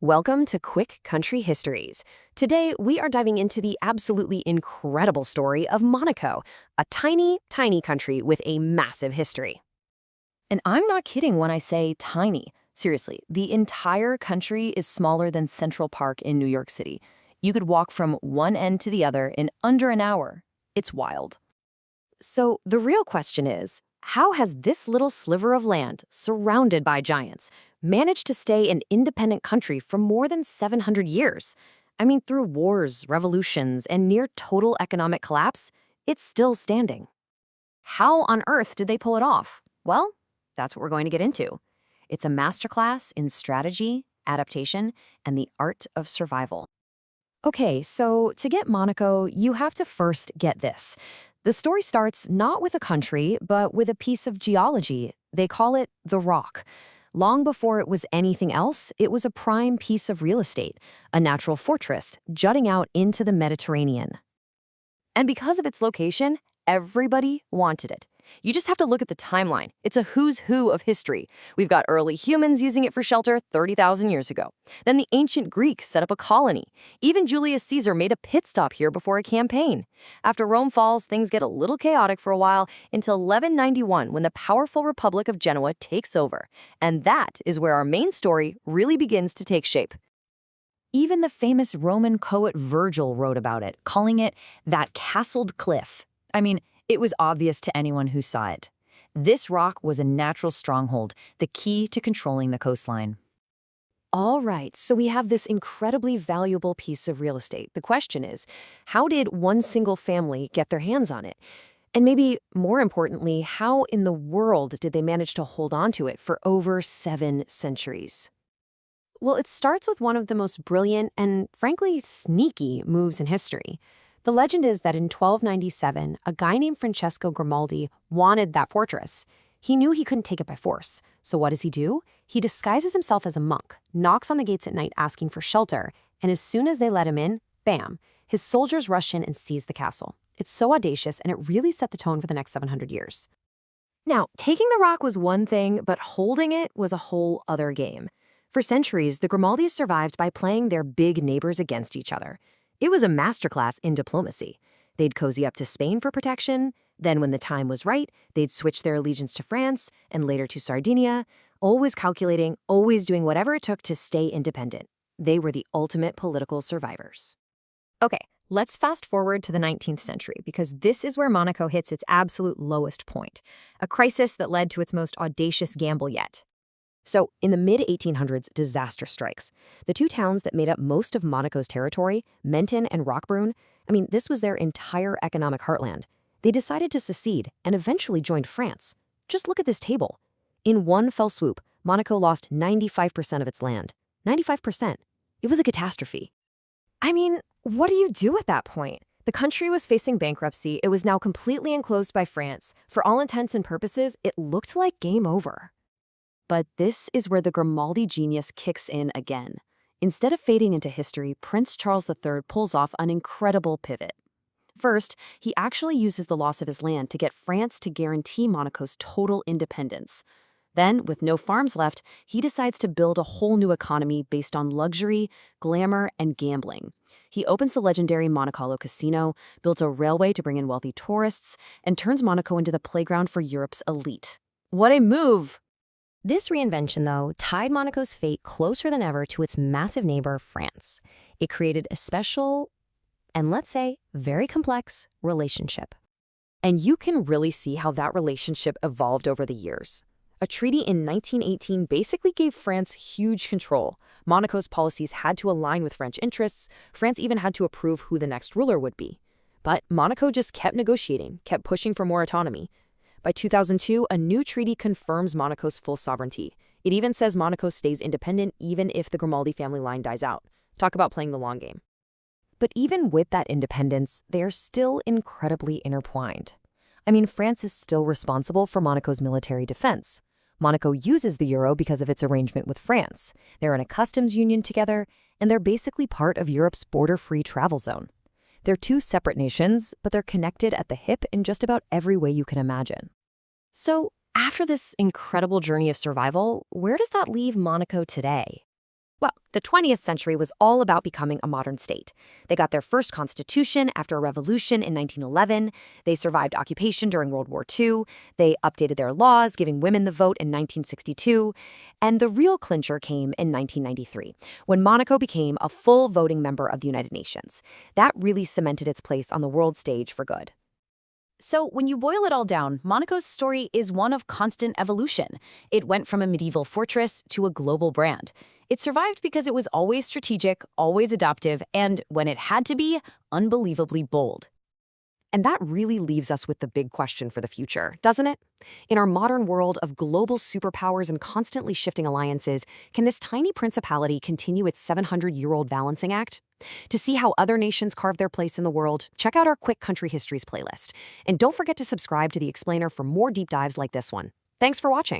Welcome to Quick Country Histories. Today, we are diving into the absolutely incredible story of Monaco, a tiny, tiny country with a massive history. And I'm not kidding when I say tiny. Seriously, the entire country is smaller than Central Park in New York City. You could walk from one end to the other in under an hour. It's wild. So, the real question is, how has this little sliver of land, surrounded by giants, managed to stay an independent country for more than 700 years? I mean, through wars, revolutions, and near total economic collapse, it's still standing. How on earth did they pull it off? Well, that's what we're going to get into. It's a masterclass in strategy, adaptation, and the art of survival. Okay, so to get Monaco, you have to first get this. The story starts not with a country, but with a piece of geology. They call it the Rock. Long before it was anything else, it was a prime piece of real estate, a natural fortress jutting out into the Mediterranean. And because of its location, everybody wanted it. You just have to look at the timeline. It's a who's who of history. We've got early humans using it for shelter 30,000 years ago. Then the ancient Greeks set up a colony. Even Julius Caesar made a pit stop here before a campaign. After Rome falls, things get a little chaotic for a while until 1191 when the powerful Republic of Genoa takes over. And that is where our main story really begins to take shape. Even the famous Roman poet Virgil wrote about it, calling it that castled cliff. I mean, it was obvious to anyone who saw it. This rock was a natural stronghold, the key to controlling the coastline. All right, so we have this incredibly valuable piece of real estate. The question is, how did one single family get their hands on it? And maybe more importantly, how in the world did they manage to hold on to it for over 7 centuries? Well, it starts with one of the most brilliant and, frankly, sneaky moves in history. The legend is that in 1297, a guy named Francesco Grimaldi wanted that fortress. He knew he couldn't take it by force. So what does he do? He disguises himself as a monk, knocks on the gates at night asking for shelter, and as soon as they let him in, bam, his soldiers rush in and seize the castle. It's so audacious, and it really set the tone for the next 700 years. Now, taking the rock was one thing, but holding it was a whole other game. For centuries, the Grimaldis survived by playing their big neighbors against each other. It was a masterclass in diplomacy. They'd cozy up to Spain for protection, then when the time was right, they'd switch their allegiance to France and later to Sardinia, always calculating, always doing whatever it took to stay independent. They were the ultimate political survivors. Okay, let's fast forward to the 19th century because this is where Monaco hits its absolute lowest point, a crisis that led to its most audacious gamble yet. So, in the mid-1800s, disaster strikes. The two towns that made up most of Monaco's territory, Menton and Roquebrune, this was their entire economic heartland. They decided to secede and eventually joined France. Just look at this table. In one fell swoop, Monaco lost 95% of its land. 95%. It was a catastrophe. What do you do at that point? The country was facing bankruptcy. It was now completely enclosed by France. For all intents and purposes, it looked like game over. But this is where the Grimaldi genius kicks in again. Instead of fading into history, Prince Charles III pulls off an incredible pivot. First, he actually uses the loss of his land to get France to guarantee Monaco's total independence. Then, with no farms left, he decides to build a whole new economy based on luxury, glamour, and gambling. He opens the legendary Monte Casino, builds a railway to bring in wealthy tourists, and turns Monaco into the playground for Europe's elite. What a move! This reinvention, though, tied Monaco's fate closer than ever to its massive neighbor, France. It created a special, and let's say, very complex relationship. And you can really see how that relationship evolved over the years. A treaty in 1918 basically gave France huge control. Monaco's policies had to align with French interests. France even had to approve who the next ruler would be. But Monaco just kept negotiating, kept pushing for more autonomy. By 2002, a new treaty confirms Monaco's full sovereignty. It even says Monaco stays independent even if the Grimaldi family line dies out. Talk about playing the long game. But even with that independence, they are still incredibly intertwined. France is still responsible for Monaco's military defense. Monaco uses the euro because of its arrangement with France. They're in a customs union together, and they're basically part of Europe's border-free travel zone. They're two separate nations, but they're connected at the hip in just about every way you can imagine. So, after this incredible journey of survival, where does that leave Monaco today? Well, the 20th century was all about becoming a modern state. They got their first constitution after a revolution in 1911. They survived occupation during World War II. They updated their laws, giving women the vote in 1962. And the real clincher came in 1993, when Monaco became a full voting member of the United Nations. That really cemented its place on the world stage for good. So, when you boil it all down, Monaco's story is one of constant evolution. It went from a medieval fortress to a global brand. It survived because it was always strategic, always adaptive, and, when it had to be, unbelievably bold. And that really leaves us with the big question for the future, doesn't it? In our modern world of global superpowers and constantly shifting alliances, can this tiny principality continue its 700-year-old balancing act? To see how other nations carve their place in the world, check out our Quick Country Histories playlist. And don't forget to subscribe to The Explainer for more deep dives like this one. Thanks for watching.